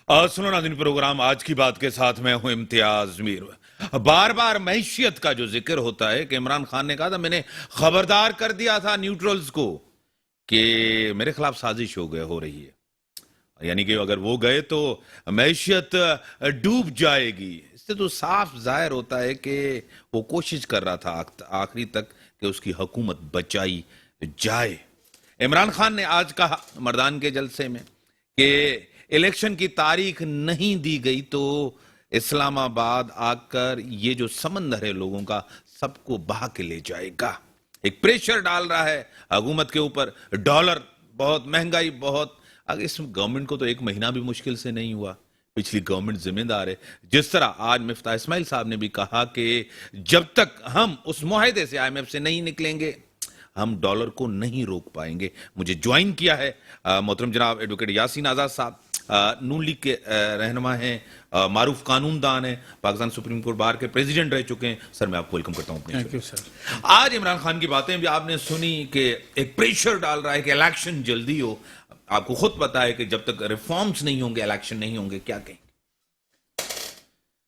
सुनो नाज़रीन, प्रोग्राम आज की बात के साथ मैं हूं इम्तियाज मीर। बार बार मैशियत का जो जिक्र होता है कि इमरान खान ने कहा था, मैंने खबरदार कर दिया था न्यूट्रल्स को कि मेरे खिलाफ साजिश हो रही है, यानी कि अगर वो गए तो मैशियत डूब जाएगी। इससे तो साफ जाहिर होता है कि वो कोशिश कर रहा था आखिरी तक कि उसकी हुकूमत बचाई जाए। इमरान खान ने आज कहा मर्दान के जलसे में कि इलेक्शन की तारीख नहीं दी गई तो इस्लामाबाद आकर ये जो समंदर है लोगों का सबको बहा के ले जाएगा। एक प्रेशर डाल रहा है हुकूमत के ऊपर, डॉलर बहुत, महंगाई बहुत। अगर इस गवर्नमेंट को तो एक महीना भी मुश्किल से नहीं हुआ, पिछली गवर्नमेंट जिम्मेदार है। जिस तरह आज मिफ्ताह इस्माइल साहब ने भी कहा कि जब तक हम उस मुआहदे से IMF से नहीं निकलेंगे हम डॉलर को नहीं रोक पाएंगे। मुझे ज्वाइन किया है मोहतरम जनाब एडवोकेट यासीन आज़ाद साहब, नून लीग के रहनुमा हैं, मारूफ कानूनदान हैं, पाकिस्तान सुप्रीम कोर्ट बार के प्रेसिडेंट रह चुके हैं। सर मैं आपको वेलकम करता हूं। Thank you sir. आज इमरान खान की बातें भी आपने सुनी कि एक प्रेशर डाल रहा है कि इलेक्शन जल्दी हो। आपको खुद पता है कि जब तक रिफॉर्म्स नहीं होंगे इलेक्शन नहीं होंगे। क्या कहेंगे?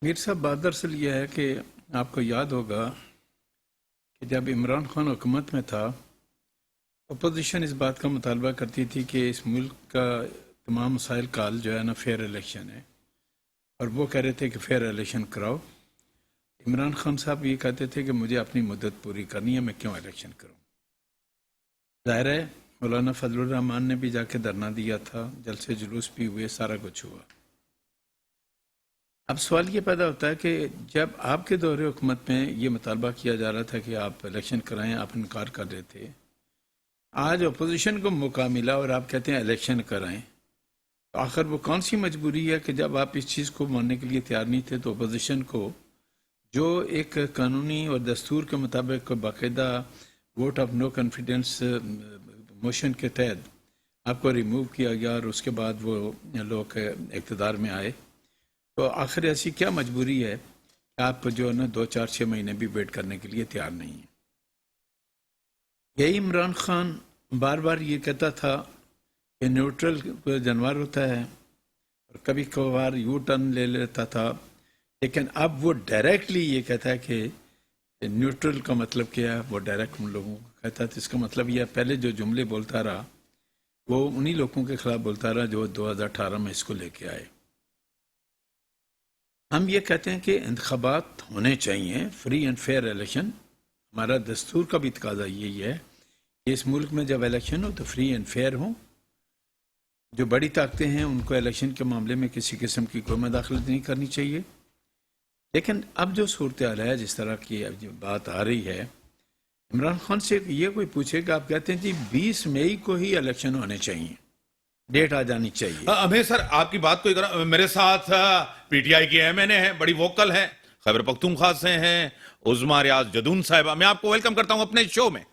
मीर साहब, बात दरअसल यह है कि आपको याद होगा कि जब इमरान खान हुकूमत में था, अपोजिशन इस बात का मुतालबा करती थी कि इस मुल्क का तमाम मसाइल का हल जो है ना फेयर इलेक्शन है, और वो कह रहे थे कि फेयर इलेक्शन कराओ। इमरान खान साहब ये कहते थे कि मुझे अपनी मुद्दत पूरी करनी है, मैं क्यों इलेक्शन करूं। ज़ाहिर है मौलाना फजलुर रहमान ने भी जाके धरना दिया था, जलसे जुलूस भी हुए, सारा कुछ हुआ। अब सवाल ये पैदा होता है कि जब आपके दौरे हुकूमत में ये मुतालबा किया जा रहा था कि आप इलेक्शन कराएं, आप इनकार कर रहे थे। आज अपोजिशन को मौका मिला और आप कहते हैं इलेक्शन कराएं, तो आखिर वो कौन सी मजबूरी है कि जब आप इस चीज़ को मानने के लिए तैयार नहीं थे तो अपोजिशन को जो एक कानूनी और दस्तूर के मुताबिक बाकायदा vote of no confidence motion के तहत आपको रिमूव किया गया और उसके बाद वो लोग इक़्तिदार में आए, तो आखिर ऐसी क्या मजबूरी है कि आप जो है ना 2-4-6 महीने भी वेट करने के लिए तैयार नहीं है। यही इमरान खान बार बार ये कहता था कि न्यूट्रल जानवर होता है और कभी कभार यू टर्न ले लेता था, लेकिन अब वो डायरेक्टली ये कहता है कि न्यूट्रल का मतलब क्या है। वो डायरेक्ट उन लोगों को कहता है, तो इसका मतलब यह पहले जो जुमले बोलता रहा वो उन्हीं लोगों के खिलाफ बोलता रहा जो 2018 में इसको लेके आए। हम ये कहते हैं कि इंतखाबात होने चाहिए, फ्री एंड फेयर इलेक्शन। हमारा दस्तूर का भी तकाजा यही है कि इस मुल्क में जब इलेक्शन हो तो फ्री एंड फेयर हो। जो बड़ी ताकतें हैं उनको इलेक्शन के मामले में किसी किस्म की कोई मदाखलत नहीं करनी चाहिए। लेकिन अब जो सूरत हाल है, जिस तरह की जो बात आ रही है, इमरान खान से ये कोई पूछे कि आप कहते हैं जी 20 मई को ही इलेक्शन होने चाहिए, डेट आ जानी चाहिए। अमेर सर आपकी बात को मेरे साथ PTI की MNA है, बड़ी वोकल है, खैबर पख्तूनख्वा से हैं उज़्मा रियाज जदून साहिबा। मैं आपको वेलकम करता हूं अपने शो में।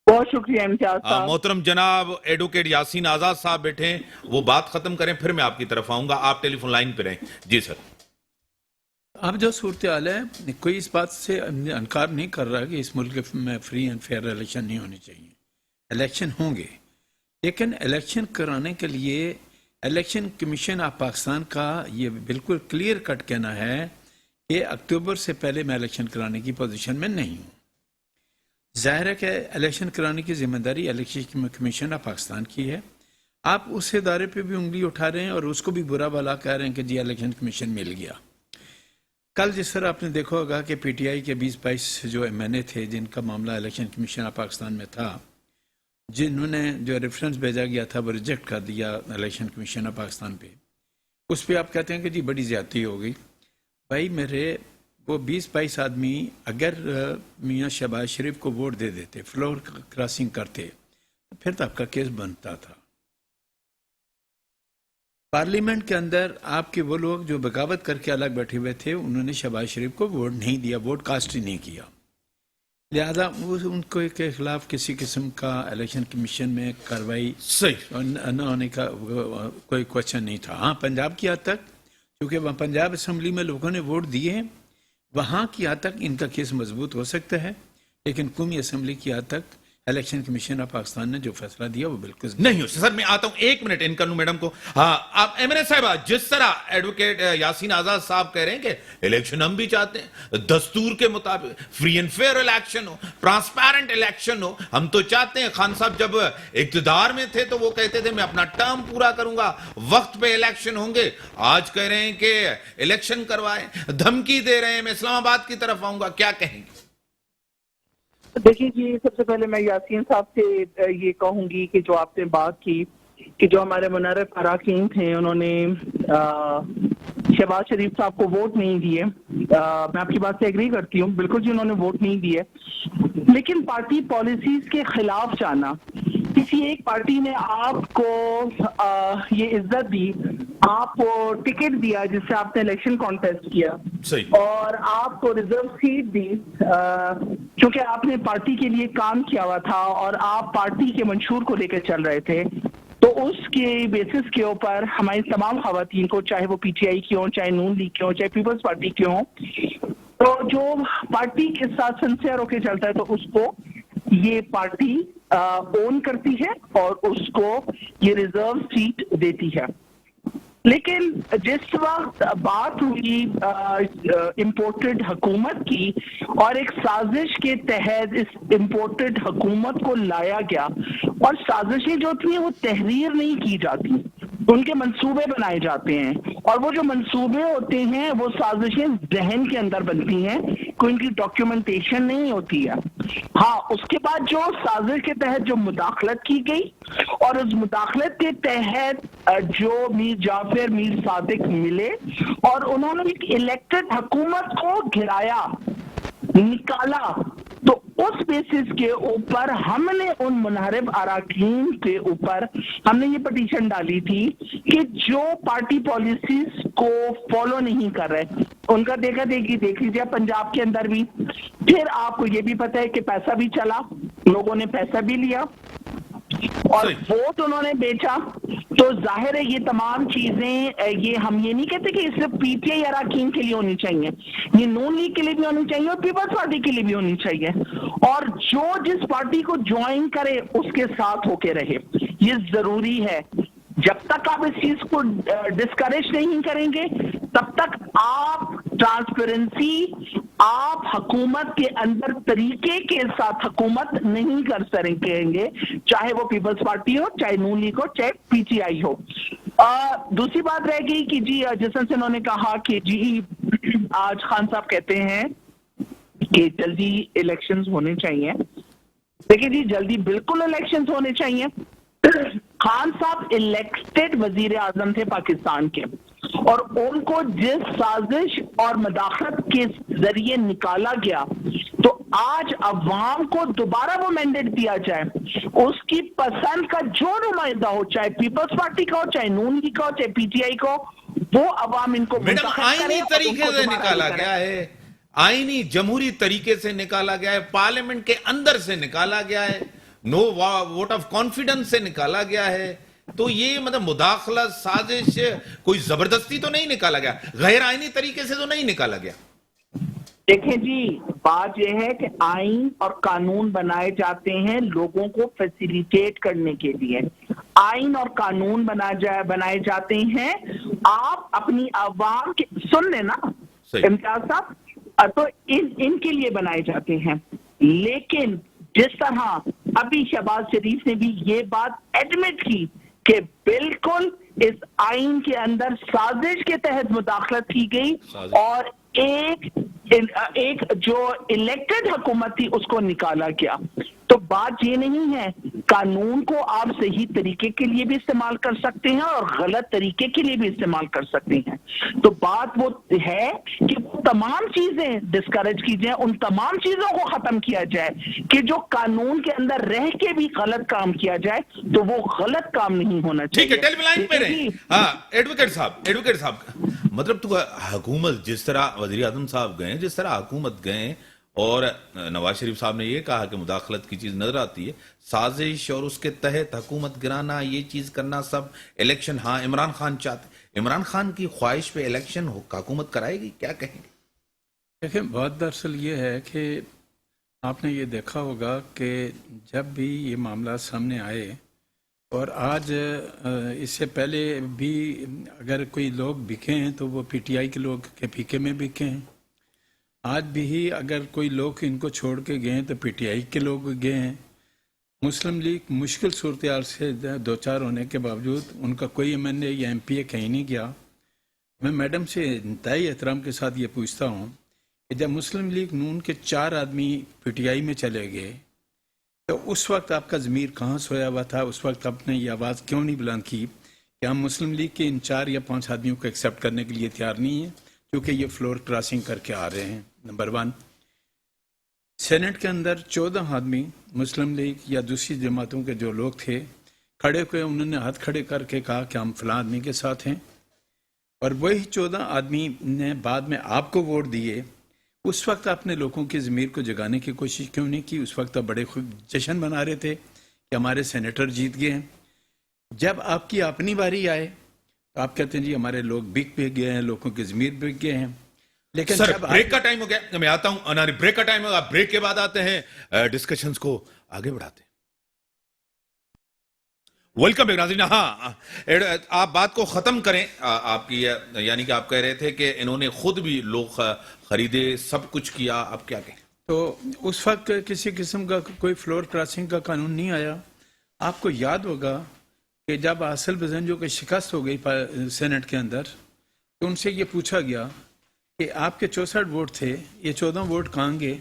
बहुत शुक्रिया इम्तियाज साहब। मोहतरम जनाब एडवोकेट यासीन आज़ाद साहब बैठे हैं, वो बात खत्म करें फिर मैं आपकी तरफ आऊंगा। आप टेलीफोन लाइन पे रहें। जी सर। अब जो सूरत हाल है, कोई इस बात से इनकार नहीं कर रहा कि इस मुल्क में फ्री एंड फेयर इलेक्शन नहीं होने चाहिए। इलेक्शन होंगे, लेकिन इलेक्शन कराने के लिए इलेक्शन कमीशन ऑफ पाकिस्तान का ये बिल्कुल क्लियर कट कहना है कि अक्टूबर से पहले मैं इलेक्शन कराने की पोजीशन में नहीं हूँ। जाहिर है कि इलेक्शन कराने की जिम्मेदारी इलेक्शन कमीशन ऑफ पाकिस्तान की है। आप उस इदारे पे भी उंगली उठा रहे हैं और उसको भी बुरा भला कह रहे हैं कि जी इलेक्शन कमीशन मिल गया। कल जिस तरह आपने देखा होगा कि PTI के 20-22 जो MNA थे जिनका मामला इलेक्शन कमीशन ऑफ पाकिस्तान में था, जिन्होंने जो रेफरेंस भेजा गया था वो रिजेक्ट कर दिया इलेक्शन कमीशन ऑफ पाकिस्तान पे, उस पर आप कहते हैं कि जी बड़ी ज़्यादती हो गई। भाई मेरे वो 20-22 आदमी अगर मियाँ शहबाज शरीफ को वोट दे देते, फ्लोर क्रॉसिंग करते, तो फिर तो आपका केस बनता था। पार्लियामेंट के अंदर आपके वो लोग जो बगावत करके अलग बैठे हुए थे, उन्होंने शहबाज शरीफ को वोट नहीं दिया, वोट कास्ट ही नहीं किया। लिहाजा उनको के खिलाफ किसी किस्म का इलेक्शन कमीशन में कार्रवाई सही न होने का कोई क्वेश्चन नहीं था। हाँ, पंजाब की हद तक, क्योंकि वहाँ पंजाब असम्बली में लोगों ने वोट दिए हैं, वहाँ की हद तक इनका केस मजबूत हो सकता है, लेकिन कौमी असम्बली की हद तक इलेक्शन कमीशन ऑफ पाकिस्तान ने जो फैसला दिया वो बिल्कुल नहीं हो सर, मैं आता हूं 1 मिनट इन करूं मैडम को। हाँ, आप एमएनए साहब, जिस तरह एडवोकेट यासीन आजाद साहब कह रहे हैं कि इलेक्शन हम भी चाहते हैं, दस्तूर के मुताबिक फ्री एंड फेयर इलेक्शन हो, ट्रांसपेरेंट इलेक्शन हो, हम तो चाहते हैं। खान साहब जब इक्तदार में थे तो वो कहते थे मैं अपना टर्म पूरा करूंगा, वक्त पे इलेक्शन होंगे। आज कह रहे हैं कि इलेक्शन करवाएं, धमकी दे रहे हैं मैं इस्लामाबाद की तरफ आऊंगा, क्या कहेंगे? देखिए जी, सबसे पहले मैं यासीन साहब से ये कहूंगी कि जो आपने बात की कि जो हमारे मुनर्रफ अरकान थे उन्होंने शहबाज शरीफ साहब को वोट नहीं दिए। मैं आपकी बात से एग्री करती हूँ, बिल्कुल जी उन्होंने वोट नहीं दिए, लेकिन पार्टी पॉलिसीज के खिलाफ जाना, किसी एक पार्टी ने आपको ये इज्जत दी, आपको टिकट दिया जिससे आपने इलेक्शन कॉन्टेस्ट किया, सही, और आपको रिजर्व सीट दी क्योंकि आपने पार्टी के लिए काम किया हुआ था और आप पार्टी के मंशूर को लेकर चल रहे थे, तो उसके बेसिस के ऊपर हमारी तमाम खवातीन को, चाहे वो पीटीआई की हो, चाहे नून लीग की हो, चाहे पीपल्स पार्टी की हो, तो जो पार्टी के साथ सिंसियर होके चलता है तो उसको ये पार्टी ओन करती है और उसको ये रिजर्व सीट देती है। लेकिन जिस वक्त बात हुई इम्पोर्टेड हुकूमत की और एक साजिश के तहत इस इम्पोर्टेड हुकूमत को लाया गया, और साजिशें जो होती हैं वो तहरीर नहीं की जाती, उनके मंसूबे बनाए जाते हैं, और वो जो मंसूबे होते हैं वो साजिशें जहन के अंदर बनती हैं, कोई इनकी डॉक्यूमेंटेशन नहीं होती है। हाँ, उसके बाद जो साजिश के तहत जो मुदाखलत की गई और उस मुदाखलत के तहत जो मीर जाफर, मीर सादिक मिले और उन्होंने एक इलेक्टेड हुकूमत को गिराया, निकाला, तो उस बेसिस के ऊपर हमने उन मुनहरिफ अरकान के ऊपर हमने ये पिटीशन डाली थी कि जो पार्टी पॉलिसीज को फॉलो नहीं कर रहे उनका देखा देखी देख लीजिए पंजाब के अंदर भी। फिर आपको ये भी पता है कि पैसा भी चला, लोगों ने पैसा भी लिया और वोट उन्होंने बेचा, तो जाहिर है ये तमाम चीजें, ये हम ये नहीं कहते कि सिर्फ पीटीआई अरकान के लिए होनी चाहिए, ये नून लीग के लिए भी होनी चाहिए और पीपल्स पार्टी के लिए भी होनी चाहिए, और जो जिस पार्टी को ज्वाइन करे उसके साथ होके रहे, ये जरूरी है। जब तक आप इस चीज को डिस्करेज नहीं करेंगे तब तक आप ट्रांसपेरेंसी, आप हुकूमत के अंदर तरीके के साथ हुकूमत नहीं कर सकेंगे, चाहे वो पीपल्स पार्टी हो, चाहे नून लीग हो, चाहे पीटीआई हो। दूसरी बात रह गई कि जी जिस से उन्होंने कहा कि जी आज खान साहब कहते हैं कि जल्दी इलेक्शंस होने चाहिए। देखिए जी, जल्दी बिल्कुल इलेक्शंस होने चाहिए। खान साहब इलेक्टेड वजीर आजम थे पाकिस्तान के, और उनको जिस साजिश और मदाखलत के जरिए निकाला गया, तो आज अवाम को दोबारा वो मैंडेट दिया जाए, उसकी पसंद का जो नुमाइंदा हो, चाहे पीपल्स पार्टी का हो, चाहे नून लीग का हो, चाहे पीटीआई का हो, वो अवाम इनको आईनी तरीके से निकाला गया है, आईनी जमहूरी तरीके से निकाला गया है, पार्लियामेंट के अंदर से निकाला गया है, नो वोट ऑफ कॉन्फिडेंस से निकाला गया है। तो ये मतलब मुदाखलत, साजिश, कोई जबरदस्ती तो नहीं निकाला गया, गैर आईनी तरीके से तो नहीं निकाला गया। देखें जी, बात यह है कि आइन और कानून बनाए जाते हैं लोगों को फैसिलिटेट करने के लिए, आइन और कानून बनाए जाते हैं आप अपनी आवाम के, सुन लेना इम्तियाज साहब, तो इनके लिए बनाए जाते हैं। लेकिन जिस तरह अभी शहबाज शरीफ ने भी ये बात एडमिट की कि बिल्कुल इस आइन के अंदर साजिश के तहत मुदाखलत की गई और एक जो इलेक्टेड हुकूमत थी उसको निकाला गया, तो बात ये नहीं है, कानून को आप सही तरीके के लिए भी इस्तेमाल कर सकते हैं और गलत तरीके के लिए भी इस्तेमाल कर सकते हैं। तो बात वो है कि तमाम चीजें डिस्करेज की जाए, उन तमाम चीजों को खत्म किया जाए कि जो कानून के अंदर रह के भी गलत काम किया जाए, तो वो गलत काम नहीं होना चाहिए। ठीक है, टेलीफोन लाइन पे रहे। हाँ, एडवोकेट साहब, मतलब तो हुकूमत जिस तरह वजीर आजम साहब गए, जिस तरह हुकूमत गए, और नवाज शरीफ साहब ने ये कहा कि मुदाखलत की चीज नजर आती है, साजिश और उसके तहत हुकूमत गिराना, ये चीज करना, सब इलेक्शन। हाँ, इमरान खान चाहते, इमरान खान की ख्वाहिश पे इलेक्शन हुकूमत कराएगी, क्या कहेंगे? देखिए, बात दरअसल ये है कि آپ نے یہ دیکھا ہوگا کہ جب بھی یہ معاملات سامنے آئے اور آج اس سے پہلے بھی اگر کوئی لوگ بکے ہیں تو وہ پی ٹی آئی کے لوگ کے پی کے میں بکے ہیں. آج بھی اگر کوئی لوگ ان کو چھوڑ کے گئے ہیں تو پی ٹی آئی کے لوگ گئے ہیں. مسلم لیگ مشکل صورتحال سے دو چار ہونے کے باوجود ان کا کوئی ایم این اے یا ایم پی اے کہیں نہیں گیا. میں میڈم سے انتہائی احترام کے ساتھ یہ پوچھتا ہوں کہ جب مسلم لیگ نون کے 4 آدمی پی ٹی آئی میں چلے گئے تو اس وقت آپ کا ضمیر کہاں سویا ہوا تھا؟ اس وقت آپ نے یہ آواز کیوں نہیں بلند کی کہ ہم مسلم لیگ کے ان 4 یا 5 آدمیوں کو ایکسیپٹ کرنے کے لیے تیار نہیں ہیں کیونکہ یہ فلور کراسنگ کر کے آ رہے ہیں؟ نمبر 1. سینٹ کے اندر 14 آدمی مسلم لیگ یا دوسری جماعتوں کے جو لوگ تھے کھڑے ہوئے، انہوں نے ہاتھ کھڑے کر کے کہا کہ ہم فلاں آدمی کے ساتھ ہیں، اور وہی 14 آدمی نے بعد میں آپ کو ووٹ دیے. اس وقت آپ نے لوگوں کے ضمیر کو جگانے کی کوشش کیوں نہیں کی؟ اس وقت آپ بڑے جشن منا رہے تھے کہ ہمارے سینیٹر جیت گئے ہیں. جب آپ کی اپنی باری آئے تو آپ کہتے ہیں جی ہمارے لوگ بک بھی گئے ہیں، لوگوں کے ضمیر بک گئے ہیں. لیکن سر بریک کا ٹائم ہو گیا، میں آتا ہوں. ہماری بریک کا ٹائم ہوگا، بریک کے بعد آتے ہیں ڈسکشنز کو آگے بڑھاتے ہیں. ویلکم بیک ناظرین. ہاں آپ بات کو ختم کریں. آپ کی یعنی کہ آپ کہہ رہے تھے کہ انہوں نے خود بھی لوگ خریدے، سب کچھ کیا، آپ کیا کہیں؟ تو اس وقت کسی قسم کا کوئی فلور کراسنگ کا قانون نہیں آیا. آپ کو یاد ہوگا کہ جب حاصل بزنجوں کی شکست ہو گئی سینٹ کے اندر تو ان سے یہ پوچھا گیا کہ آپ کے 64 ووٹ تھے، یہ 14 ووٹ کہاں گئے؟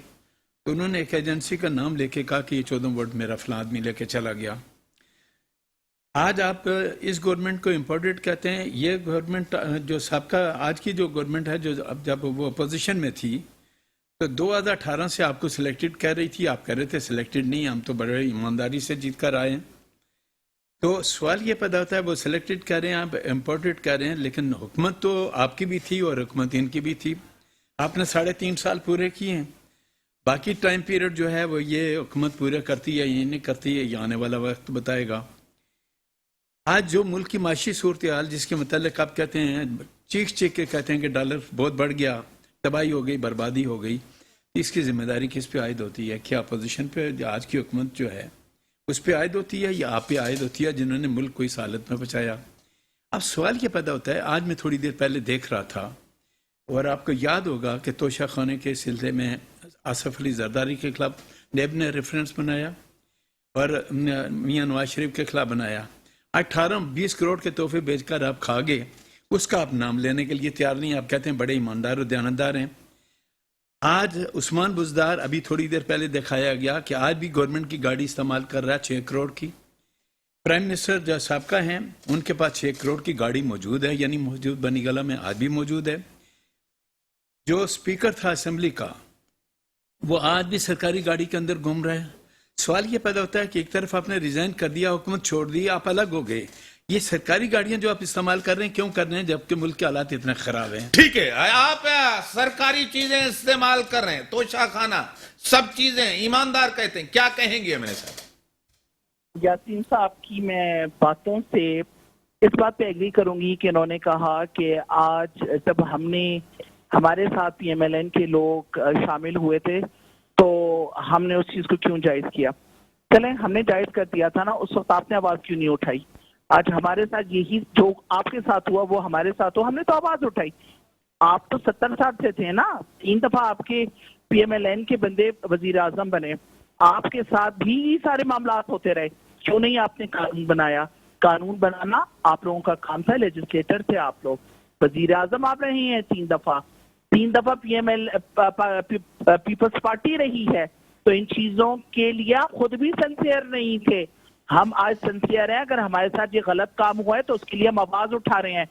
تو انہوں نے ایک ایجنسی کا نام لے کے کہا کہ یہ 14 ووٹ میرا فلاں آدمی لے کے چلا گیا. آج آپ اس گورنمنٹ کو امپورٹڈ کہتے ہیں. یہ گورنمنٹ جو سابقہ آج کی جو گورنمنٹ ہے، جو اب جب وہ اپوزیشن میں تھی تو 2018 سے آپ کو سلیکٹڈ کہہ رہی تھی، آپ کہہ رہے تھے سلیکٹڈ نہیں، ہم تو بڑے ایمانداری سے جیت کر آئے ہیں. تو سوال یہ پیدا ہوتا ہے وہ سلیکٹڈ کہہ رہے ہیں، آپ امپورٹڈ کہہ رہے ہیں، لیکن حکومت تو آپ کی بھی تھی اور حکومت ان کی بھی تھی. آپ نے 3.5 سال پورے کیے ہیں. باقی ٹائم پیریڈ جو ہے وہ یہ حکومت پورے کرتی ہے یہ نہیں کرتی ہے، یہ آنے والا وقت بتائے گا. آج جو ملک کی معاشی صورتحال جس کے متعلق آپ کہتے ہیں چیخ کے کہتے ہیں کہ ڈالر بہت بڑھ گیا، تباہی ہو گئی، بربادی ہو گئی، اس کی ذمہ داری کس پہ عائد ہوتی ہے؟ کیا اپوزیشن پہ آج کی حکومت جو ہے اس پہ عائد ہوتی ہے یا آپ پہ عائد ہوتی ہے جنہوں نے ملک کو اس حالت میں پہنچایا؟ اب سوال یہ پیدا ہوتا ہے، آج میں تھوڑی دیر پہلے دیکھ رہا تھا اور آپ کو یاد ہوگا کہ توشہ خانے کے سلسلے میں آصف علی زرداری کے خلاف نیب نے ریفرنس بنایا اور میاں نواز شریف کے خلاف بنایا. 18-20 کروڑ کے تحفے بیچ کر آپ کھا گئے، اس کا آپ نام لینے کے لیے تیار نہیں. آپ کہتے ہیں بڑے ایماندار اور دیانتدار ہیں. آج عثمان بزدار ابھی تھوڑی دیر پہلے دکھایا گیا کہ آج بھی گورنمنٹ کی گاڑی استعمال کر رہا ہے 6 کروڑ کی. پرائم منسٹر جو سابقہ ہیں ان کے پاس 6 کروڑ کی گاڑی موجود ہے، یعنی موجود بنی گلہ میں آج بھی موجود ہے. جو اسپیکر تھا اسمبلی کا وہ آج بھی سرکاری گاڑی کے اندر گھوم رہا ہے. سوال یہ پیدا ہوتا ہے کہ ایک طرف آپ نے ریزائن کر دیا، حکومت چھوڑ دی، آپ الگ ہو گئے، یہ سرکاری گاڑیاں جو آپ استعمال کر رہے ہیں کیوں کر رہے ہیں جبکہ ملک کے حالات اتنے خراب ہیں؟ ٹھیک ہے، آپ سرکاری چیزیں استعمال کر رہے ہیں، توشہ خانہ سب چیزیں، ایماندار کہتے ہیں، کیا کہیں گے میں نے صاحب؟ یاسین صاحب کی میں باتوں سے اس بات پہ ایگری کروں گی کہ انہوں نے کہا کہ آج جب ہم نے ہمارے ساتھ پی ایم ایل این کے لوگ شامل ہوئے تھے تو ہم نے اس چیز کو کیوں جائز کیا. چلیں ہم نے جائز کر دیا تھا نا، اس وقت آپ نے آواز کیوں نہیں اٹھائی؟ آج ہمارے ساتھ یہی جو آپ کے ساتھ ہوا وہ ہمارے ساتھ ہوا، ہم نے تو آواز اٹھائی. آپ تو 70 سال سے تھے نا، 3 دفعہ آپ کے پی ایم ایل این کے بندے وزیر اعظم بنے، آپ کے ساتھ بھی سارے معاملات ہوتے رہے، کیوں نہیں آپ نے قانون بنایا؟ قانون بنانا آپ لوگوں کا کام تھا، لیجسلیٹر تھے آپ لوگ، وزیر اعظم آپ رہے ہیں 3 دفعہ P M L Peoples Party رہی ہے. تو ان چیزوں کے لیے آپ خود بھی سنسیئر نہیں تھے. ہم آج سنسیئر ہیں، اگر ہمارے ساتھ یہ غلط کام ہوا ہے تو اس کے لیے ہم آواز اٹھا رہے ہیں.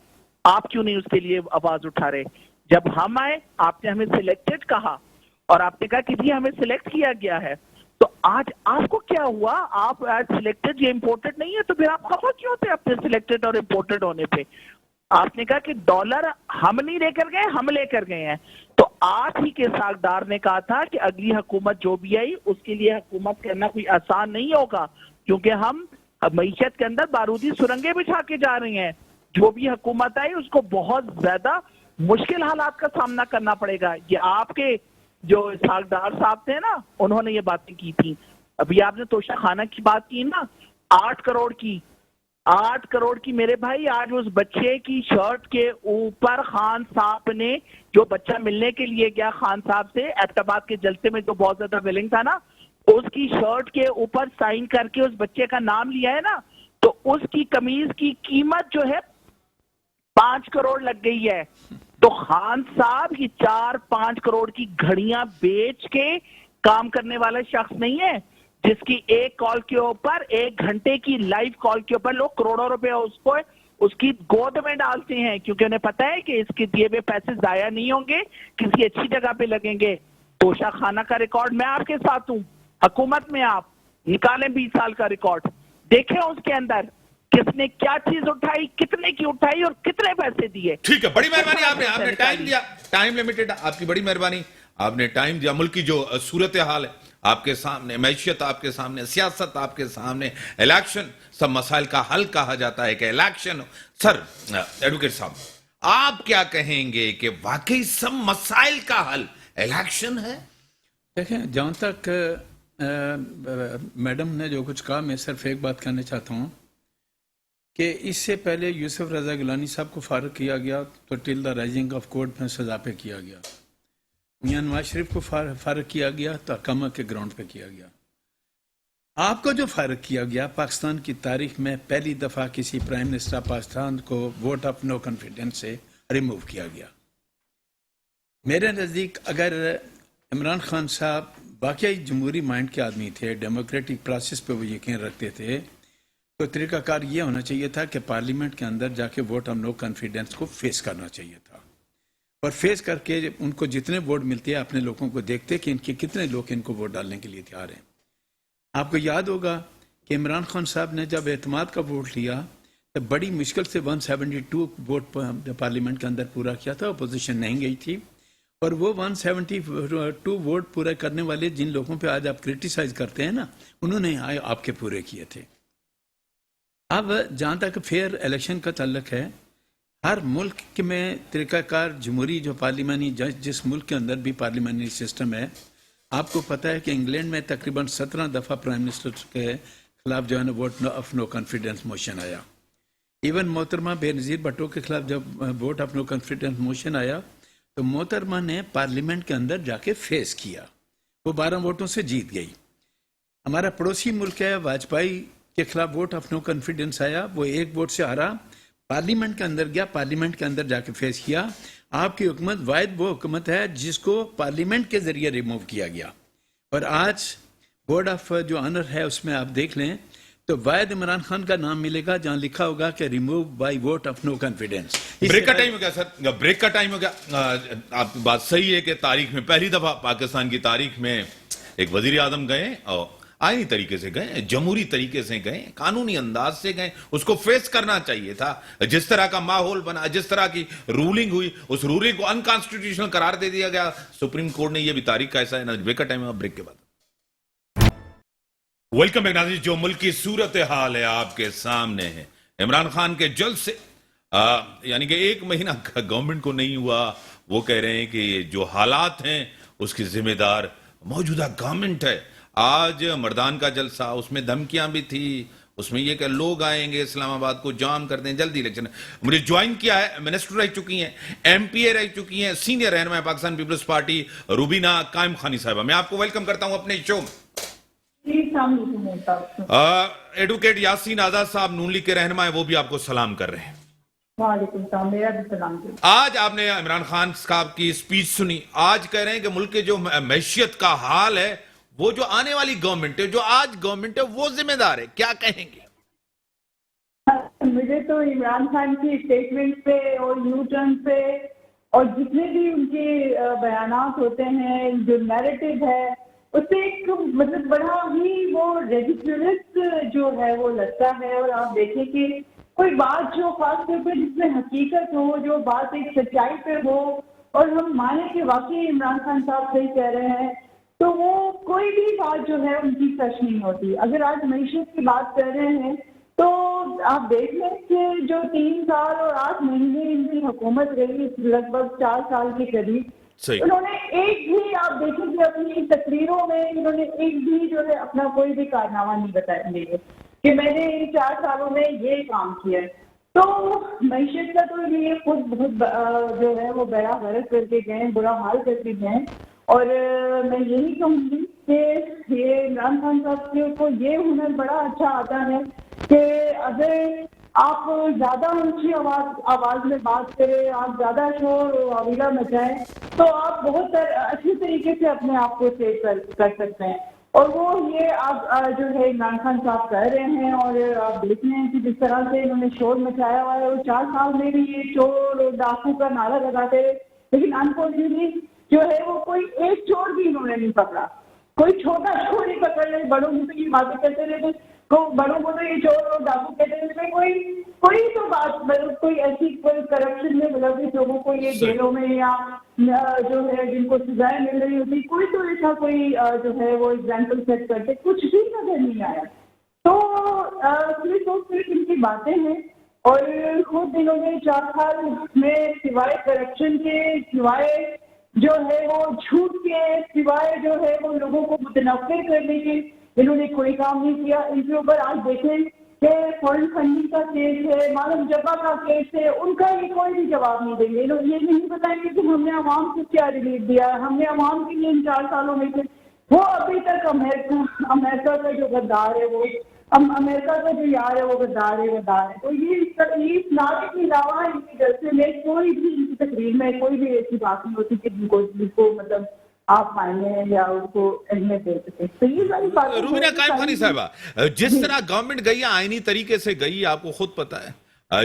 آپ کیوں نہیں اس کے لیے آواز اٹھا رہے؟ جب ہم آئے آپ نے ہمیں سلیکٹڈ کہا اور آپ نے کہا کہ جی ہمیں سلیکٹ کیا گیا ہے، تو آج آپ کو کیا ہوا؟ آپ آج سلیکٹڈ یہ امپورٹڈ نہیں ہے تو پھر آپ خفا کیوں تھے اپنے سلیکٹڈ اور امپورٹڈ ہونے پہ؟ آپ نے کہا کہ ڈالر ہم نہیں لے کر گئے، ہم لے کر گئے ہیں. تو آج ہی کے ساکھدار نے کہا تھا کہ اگلی حکومت جو بھی آئی اس کے لیے حکومت کرنا کوئی آسان نہیں ہوگا، کیونکہ ہم معیشت کے اندر بارودی سرنگیں بچھا کے جا رہے ہیں. جو بھی حکومت آئی اس کو بہت زیادہ مشکل حالات کا سامنا کرنا پڑے گا. یہ آپ کے जो इसहाक डार साहब थे ना, उन्होंने ये बातें की थी। अभी आपने तोशा खाना की बात की ना, 8 करोड़ की मेरे भाई, आज उस बच्चे की शर्ट के ऊपर खान साहब ने, जो बच्चा मिलने के लिए गया खान साहब से एबटाबाद के जलसे में, जो बहुत ज्यादा विलिंग था ना, उसकी शर्ट के ऊपर साइन करके उस बच्चे का नाम लिया है ना, तो उसकी कमीज की कीमत जो है 5 करोड़ लग गई है। तो खान साहब ये 4-5 करोड़ की घड़ियां बेच के काम करने वाला शख्स नहीं है, जिसकी एक कॉल के ऊपर, 1 घंटे की लाइव कॉल के ऊपर लोग करोड़ों रुपए उसको उसकी गोद में डालते हैं, क्योंकि उन्हें पता है कि इसके दिए हुए पैसे जाया नहीं होंगे, किसी अच्छी जगह पे लगेंगे। तोशा खाना का रिकॉर्ड मैं आपके साथ हूं, हुकूमत में आप निकालें 20 साल का रिकॉर्ड, देखें उसके अंदर किसने क्या चीज उठाई, कितने की उठाई और कितने पैसे दिए। ठीक है, बड़ी मेहरबानी, आपने टाइम दिया, टाइम लिमिटेड, आपकी बड़ी मेहरबानी, आपने टाइम दिया। मुल्क की जो सूरत हाल है आपके सामने, मैशियत आपके सामने, सियासत आपके सामने, इलेक्शन, सब मसाइल का हल कहा जाता है कि इलेक्शन। सर एडवोकेट साहब, आप क्या कहेंगे कि वाकई सब मसाइल का हल इलेक्शन है? देखें, जहाँ तक मैडम ने जो कुछ कहा, मैं सिर्फ एक बात कहना चाहता हूँ कि इससे पहले यूसुफ रजा गिलानी साहब को फारग किया गया तो till the rising of court में सजा पे किया गया, मियां नवाज शरीफ को फारग किया गया तो अकामा के ग्राउंड पे किया गया। आपको जो फारग किया गया, पाकिस्तान की तारीख में पहली दफा किसी प्राइम मिनिस्टर पाकिस्तान को वोट ऑफ नो कॉन्फिडेंस से रिमूव किया गया। मेरे नज़दीक अगर इमरान खान साहब वाकई जमहूरी माइंड के आदमी थे, डेमोक्रेटिक प्रोसेस पे वो यकीन रखते थे, तो तरीकाकार ये होना चाहिए था कि पार्लियामेंट के अंदर जाके वोट ऑफ नो कॉन्फिडेंस को फेस करना चाहिए था, और फेस करके उनको जितने वोट मिलते हैं अपने लोगों को देखते कि इनके कितने लोग इनको वोट डालने के लिए तैयार हैं। आपको याद होगा कि इमरान खान साहब ने जब एतमाद का वोट लिया तो बड़ी मुश्किल से 172 वोट पार्लियामेंट के अंदर पूरा किया था, अपोजिशन नहीं गई थी, और वो 172 वोट पूरा करने वाले जिन लोगों पे आज आप क्रिटिसाइज करते हैं ना, उन्होंने आपके पूरे किए थे। अब जहाँ तक फेयर इलेक्शन का ताल्लुक है, हर मुल्क में तरीकाकार जमहूरी जो पार्लिमानी जिस मुल्क के अंदर भी पार्लिमानी सिस्टम है, आपको पता है कि इंग्लैंड में तकरीबन 17 दफ़ा प्राइम मिनिस्टर के खिलाफ जो है ना vote of no confidence motion आया। इवन मोहतरमा बेनज़ीर भुट्टो के खिलाफ जब vote of no confidence motion आया तो मोहतरमा ने पार्लियामेंट के अंदर जाके फेस किया, वो 12 वोटों से जीत गई। हमारा पड़ोसी मुल्क है, वाजपेयी के खिलाफ वोट ऑफ नो कॉन्फिडेंस आया, वो 1 वोट से हारा, पार्लियामेंट के अंदर गया, पार्लियामेंट के अंदर जाके फेस किया। आपकी हुकूमत वाहिद वो हुकूमत है जिसको पार्लियामेंट के जरिए रिमूव किया गया, और आज बोर्ड ऑफ जो ऑनर है उसमें आप देख लें तो वाहिद इमरान खान का नाम मिलेगा जहां लिखा होगा कि remove by vote of no confidence. Break का टाइम हो गया सर, ब्रेक का टाइम हो गया। आपकी बात सही है कि तारीख में पहली दफा पाकिस्तान की तारीख में एक वजीर आजम गए और आईनी तरीके से गए, जमहूरी तरीके से गए, कानूनी अंदाज से गए, उसको फेस करना चाहिए था। जिस तरह का माहौल बना, जिस तरह की रूलिंग हुई, उस रूलिंग को अनकॉन्स्टिट्यूशनल करार दे दिया गया सुप्रीम कोर्ट ने। यह भी तारीख का ऐसा है ना। ब्रेक का टाइम है, ब्रेक के बाद वेलकम बैक नाज़रीन। जो मुल्क की सूरत हाल है आपके सामने है। इमरान खान के जल्द से यानी कि 1 महीना गवर्नमेंट को नहीं हुआ, वो कह रहे हैं कि जो हालात हैं उसकी जिम्मेदार मौजूदा गवर्नमेंट है। आज मर्दान का जलसा, उसमें धमकियां भी थी, उसमें यह कि लोग आएंगे इस्लामाबाद को जाम कर दें, जल्दी इलेक्शन। मुझे ज्वाइन किया है, मिनिस्टर रह चुकी हैं, एमपीए रह चुकी हैं, सीनियर रहनुमा पाकिस्तान पीपल्स पार्टी रूबीना कायम खानी साहिबा। मैं आपको वेलकम करता हूं अपने शो में। एडवोकेट यासीन आजाद साहब नून लीग के रहनुमा है, वो भी आपको सलाम कर रहे हैं। वालेकुम सलाम, मेरा भी सलाम। आज आपने इमरान खान साहब की स्पीच सुनी, आज कह रहे हैं कि मुल्क के जो मैशियत का हाल है वो जो आने वाली गवर्नमेंट है, जो आज गवर्नमेंट है, वो जिम्मेदार है। क्या कहेंगे? मुझे तो इमरान खान की स्टेटमेंट पे और यू टर्न पे और जितने भी उनके बयानात होते हैं, जो नैरेटिव है, उससे एक मतलब बड़ा ही वो रेडिकुलस जो है वो लगता है। और आप देखें कि कोई बात जो खास तौर पे जिसमें हकीकत हो, जो बात एक सच्चाई पे हो और हम माने कि वाकई इमरान खान साहब सही कह रहे हैं, तो वो कोई भी बात जो है उनकी सच नहीं होती। अगर आज मईशत की बात कर रहे हैं तो आप देख लें कि जो 3 साल और 8 महीने इनकी हुकूमत रही, लगभग 4 साल के करीब, صحیح. انہوں نے ایک بھی آپ دیکھیں کہ اپنی تقریروں میں انہوں نے ایک بھی جو ہے اپنا کوئی بھی کارنامہ نہیں بتایا دیے کہ میں نے ان 4 سالوں میں یہ کام کیا ہے. تو معیشت کا تو یہ خود بہت جو ہے وہ بیڑا غرق کر کے گئے, برا حال کر کے گئے. اور میں یہی کہوں گی کہ یہ عمران خان صاحب کو یہ ہنر بڑا اچھا آتا ہے کہ اگر آپ زیادہ اونچی آواز میں بات کریں, آپ زیادہ شور و آویلا مچائیں تو آپ بہت اچھی طریقے سے اپنے آپ کو سیو کر سکتے ہیں. اور وہ یہ آپ جو ہے عمران خان صاحب کر رہے ہیں. اور آپ دیکھ رہے ہیں کہ جس طرح سے انہوں نے شور مچایا ہوا ہے, اور 4 سال میں بھی یہ چور اور ڈاکو کا نعرہ لگاتے رہے, لیکن انفارچونیٹلی جو ہے وہ کوئی ایک چور بھی انہوں نے نہیں پکڑا, کوئی چھوٹا چور نہیں پکڑ رہے. بڑوں کو تو یہ باتیں کرتے رہے, تو بڑوں کو تو یہ چور اور ڈاکو کہتے رہے, کوئی تو بات کوئی ایسی کوئی کرپشن میں ملوث لوگوں کو یہ جیلوں میں یا جو ہے جن کو سزائیں مل رہی ہوتی, کوئی تو ایسا کوئی جو ہے وہ ایگزامپل سیٹ کرتے, کچھ بھی نظر نہیں آیا. تو صرف ان کی باتیں ہیں. اور خود انہوں نے 4 سال میں سوائے کرپشن کے, سوائے جو ہے وہ جھوٹ کے, سوائے جو ہے وہ لوگوں کو متنفر کرنے کے, انہوں نے کوئی کام نہیں کیا. ان کے اوپر آج دیکھیں کہ فورن فنڈنگ کا کیس ہے, معلوم جبا کا کیس ہے, ان کا یہ کوئی بھی جواب نہیں دیں گے. لوگ یہ نہیں بتائیں گے کہ ہم نے عوام کو کیا ریلیف دیا, ہم نے عوام کے لیے ان 4 سالوں میں سے وہ ابھی تک امریکہ کا جو غدار ہے وہ امریکہ کا جو یار ہے وہ غدار ہے. تو یہ اس نعرے کے علاوہ ان کے جلسے میں کوئی بھی ان کی تقریر میں کوئی بھی ایسی بات نہیں ہوتی کہ جن کو مطلب آپ مانیں یا اس کو اہمیت دے سکیں. تو یہ ساری باتیں روبینہ قائم خانی صاحبہ, جس طرح گورنمنٹ گئی آئینی طریقے سے گئی, آپ کو خود پتا ہے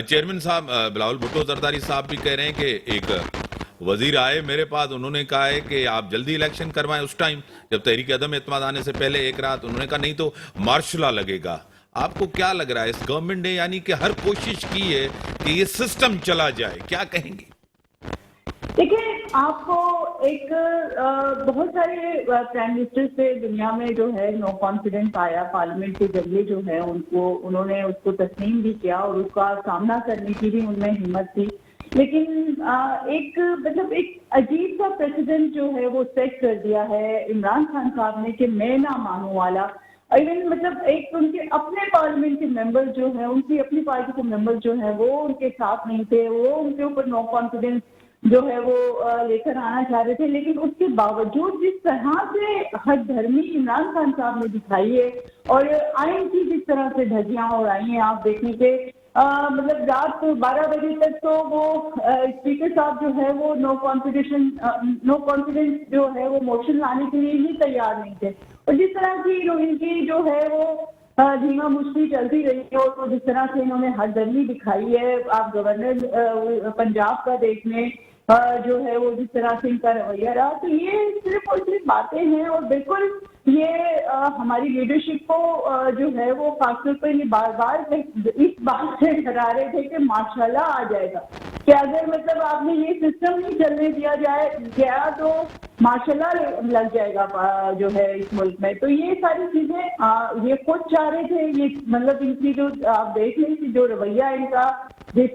چیئرمین صاحب بلاول بھٹو زرداری صاحب بھی کہہ رہے ہیں کہ ایک وزیر آئے میرے پاس, انہوں نے کہا ہے کہ آپ جلدی الیکشن کروائیں. اس ٹائم جب تحریک عدم اعتماد آنے سے پہلے ایک رات انہوں نے کہا نہیں تو مارشل لا لگے گا. آپ کو کیا لگ رہا ہے, اس گورنمنٹ نے یعنی کہ ہر کوشش کی ہے کہ یہ سسٹم چلا جائے, کیا کہیں گے؟ دیکھیں, آپ کو ایک بہت سارے پرائم منسٹر سے دنیا میں جو ہے نو کانفیڈنس آیا پارلیمنٹ کے ذریعے, جو ہے انہوں نے اس کو تسلیم بھی کیا اور اس کا سامنا کرنے کی بھی ان میں ہمت تھی. لیکن ایک عجیب سا پریسیڈنٹ جو ہے وہ سیٹ کر دیا ہے عمران خان صاحب نے کہ میں نہ مانوں والا. ایون ایک ان کے اپنے پارلیمنٹ کے ممبر جو ہیں, ان کی اپنی پارٹی کے ممبر جو ہیں وہ ان کے ساتھ نہیں تھے, وہ ان کے اوپر نو کانفیڈنس جو ہے وہ لے کر آنا چاہ رہے تھے. لیکن اس کے باوجود جس طرح سے حد دھرمی عمران خان صاحب نے دکھائی ہے اور آئین کی جس طرح سے دھجیاں اڑائی ہیں, آپ دیکھیں کہ رات 12 بجے تک تو وہ اسپیکر صاحب جو ہے وہ نو کانفیڈنس جو ہے وہ موشن لانے کے لیے ہی تیار نہیں تھے. اور جس طرح کی ان کی جو ہے وہ دھیما مشتی چلتی رہی ہے, اور جس طرح سے انہوں نے حد درمی دکھائی ہے, آپ گورنر پنجاب کا دیکھ لیں جو ہے وہ جس طرح سے ان کا رویہ رہا. تو یہ صرف اور صرف باتیں ہیں, اور بالکل یہ ہماری لیڈرشپ کو جو ہے وہ خاص طور پر یہ بار بار اس بات سے ڈرا رہے تھے کہ ماشاءاللہ آ جائے گا, کہ اگر آپ نے یہ سسٹم نہیں چلنے دیا گیا تو ماشاءاللہ لگ جائے گا جو ہے اس ملک میں. تو یہ ساری چیزیں یہ خود چاہ رہے تھے. یہ ان کی جو آپ دیکھ لیں کہ جو رویہ ان کا جس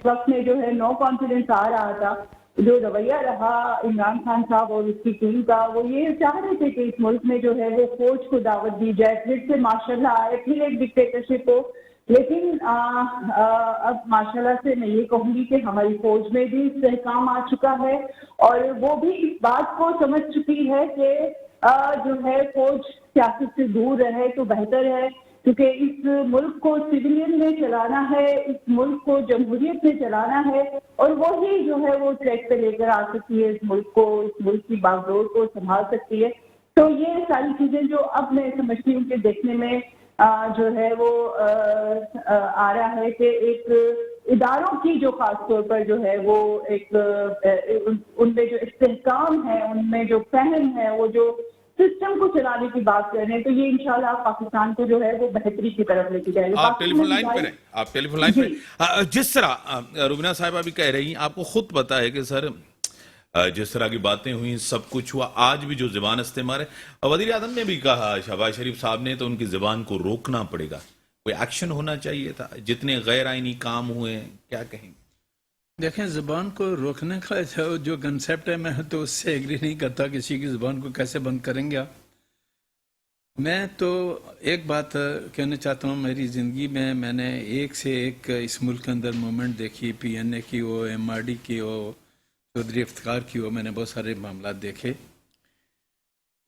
وقت میں جو ہے نو کانفیڈنس آ رہا تھا, جو رویہ رہا عمران خان صاحب اور اس کی ٹیم کا, وہ یہ چاہ رہے تھے کہ اس ملک میں جو ہے وہ فوج کو دعوت دی جائے, پھر سے ماشاءاللہ آئے, پھر ایک ڈکٹیٹرشپ ہو. لیکن اب ماشاءاللہ سے میں یہ کہوں گی کہ ہماری فوج میں بھی استحکام آ چکا ہے, اور وہ بھی اس بات کو سمجھ چکی ہے کہ جو ہے فوج سیاست سے دور رہے تو بہتر ہے, کیونکہ اس ملک کو سویلین میں چلانا ہے, اس ملک کو جمہوریت میں چلانا ہے, اور وہی جو ہے وہ ٹریک پہ لے کر آ سکتی ہے اس ملک کو, اس ملک کی باغڈور کو سنبھال سکتی ہے. تو یہ ساری چیزیں جو اب میں سمجھتی ہوں کہ دیکھنے میں جو ہے وہ آ رہا ہے کہ ایک اداروں کی جو خاص طور پر جو ہے وہ ایک ان میں جو استحکام ہے, ان میں جو فہم ہے, وہ جو سسٹم کو چلانے کی بات کر رہے ہیں, تو یہ انشاءاللہ پاکستان کو جو ہے وہ بہتری کی طرف لے کے جائے گا. آپ ٹیلی فون لائن پہ رہیں, آپ ٹیلی فون لائن پہ. جس طرح روبینہ صاحبہ بھی کہہ رہی ہیں, آپ کو خود پتا ہے کہ سر جس طرح کی باتیں ہوئیں, سب کچھ ہوا, آج بھی جو زبان استعمال ہے, وزیر اعظم نے بھی کہا شہباز شریف صاحب نے, تو ان کی زبان کو روکنا پڑے گا, کوئی ایکشن ہونا چاہیے تھا. جتنے غیر آئینی کام ہوئے ہیں, کیا کہیں گے؟ देखें, ज़बान को रोकने का जो कंसेप्ट है, मैं तो उससे एग्री नहीं करता। किसी की ज़बान को कैसे बंद करेंगे आप? मैं तो एक बात कहना चाहता हूँ, मेरी ज़िंदगी में मैंने एक से एक इस मुल्क के अंदर मूवमेंट देखी, PNA की हो, MRD की हो, चौधरी इफ्तिकार की हो, मैंने बहुत सारे मामला देखे।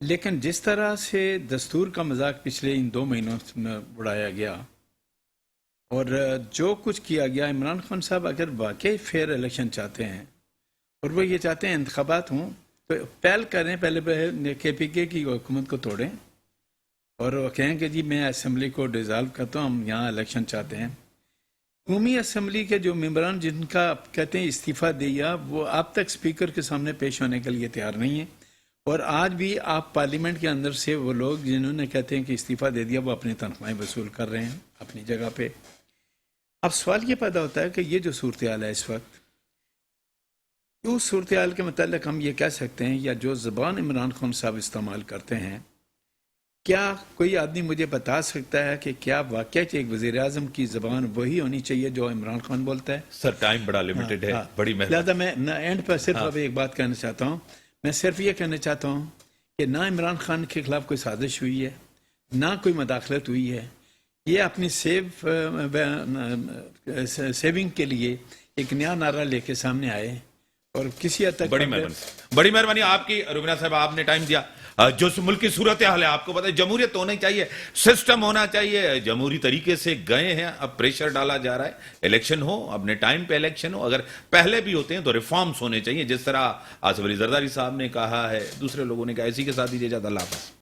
लेकिन जिस तरह से दस्तूर का मजाक पिछले इन 2 महीनों में उड़ाया गया और जो कुछ किया गया, इमरान खान साहब अगर वाकई फेयर इलेक्शन चाहते हैं और वो ये चाहते हैं इंतखाबात हों, तो पहल करें, पहले KPK की हुकूमत को तोड़ें और वो कहें कि जी मैं असम्बली को डिज़ाल्व करता हूँ, हम यहाँ इलेक्शन चाहते हैं। कौमी असम्बली के जो मेम्बरान जिनका कहते हैं इस्तीफ़ा दिया, वो अब तक स्पीकर के सामने पेश होने के लिए तैयार नहीं है। और आज भी आप पार्लियामेंट के अंदर से वो लोग जिन्होंने कहते हैं कि इस्तीफ़ा दे दिया, वो अपनी तनख्वाहें वसूल कर रहे हैं अपनी जगह पे। अब सवाल ये पैदा होता है कि ये जो सूरत हाल है इस वक्त, उस सूरत हाल के मतलब हम ये कह सकते हैं, या जो ज़बान इमरान खान साहब इस्तेमाल करते हैं, क्या कोई आदमी मुझे बता सकता है कि क्या वाकई एक वज़ीर-ए-आज़म की ज़बान वही होनी चाहिए जो इमरान खान बोलता है? सर टाइम बड़ा लिमिटेड है, बड़ी लिहाजा मैं एंड पर सिर्फ अभी एक बात कहना चाहता हूँ। मैं सिर्फ ये कहना चाहता हूँ कि ना इमरान खान के खिलाफ कोई साजिश हुई है, ना कोई मदाखलत हुई है। ये अपनी सेविंग के लिए एक नया नारा लेके सामने आए और किसी हद तक बड़ी मेहरबानी आपकी रुबीना साहब, आपने टाइम दिया। जो मुल्क की सूरत हाल है आपको पता है, जमहूरियत होनी चाहिए, सिस्टम होना चाहिए, जमहूरी तरीके से गए हैं, अब प्रेशर डाला जा रहा है, इलेक्शन हो, अपने टाइम पे इलेक्शन हो, अगर पहले भी होते हैं तो रिफॉर्म्स होने चाहिए, जिस तरह आसिफ अली जरदारी साहब ने कहा है, दूसरे लोगों ने कहा। इसी के साथ ही इजाज़त, अल्लाह हाफ़िज़।